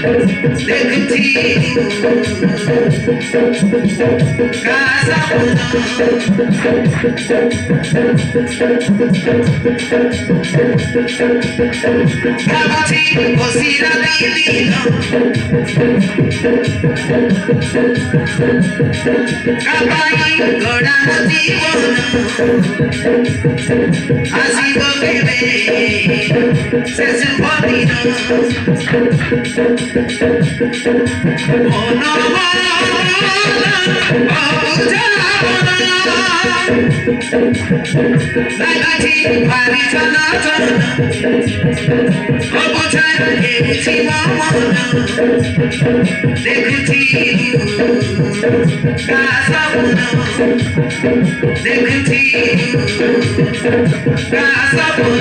देखती casa ভাবছি বসিরা দিন কাপাই গড়ানো জীবন আসিব কেবে শেষ ভবিন লাগাছি ভারী জানা অবছর গেছি মন দেখছি কাসাবন দেখছি কাসাবন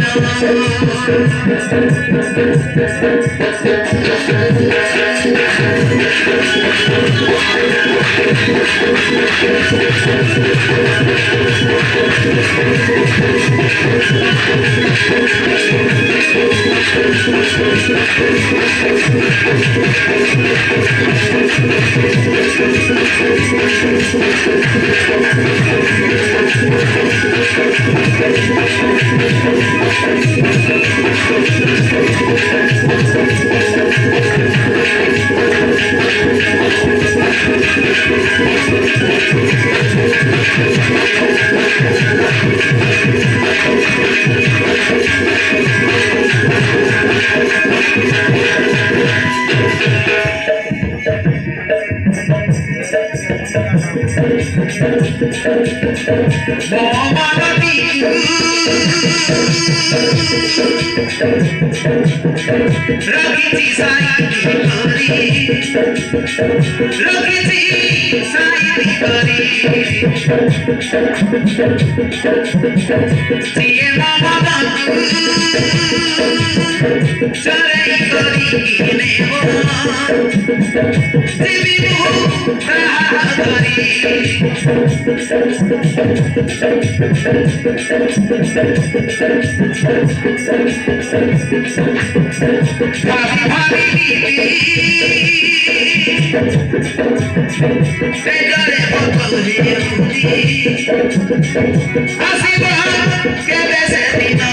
रखी साई करी जिए मामा बाबू चले करी ने हो जीवी करी भाभी भाभी बेगरे बतौले हसीबा के बेसे दिना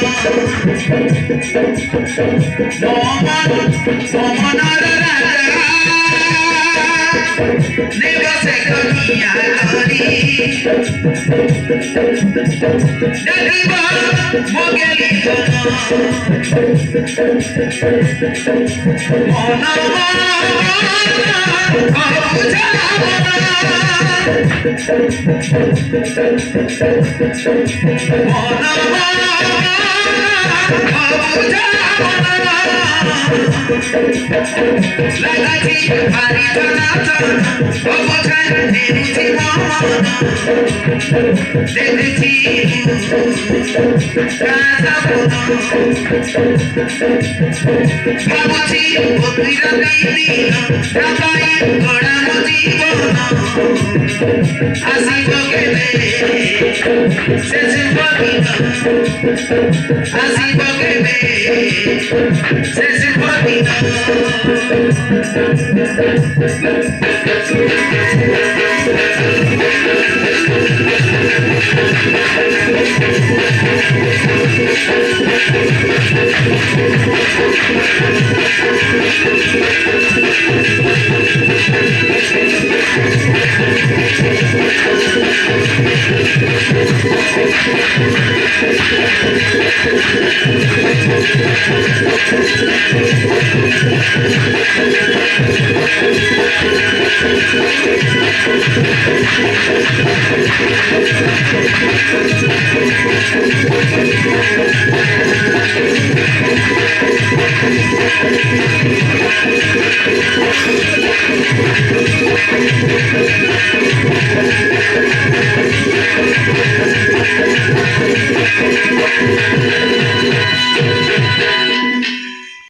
मोमन राजा ने बसे कनिया करी देखिबा मोगेली लगाची भारी जना অবছর দেখছি মন দেখছি কাসাবন ভাবছি বকরিরা দিন কাপাই গড়ানো জীবন আসিব কেবে শেষ ভবিন আসিব কেবে শেষ ভবিন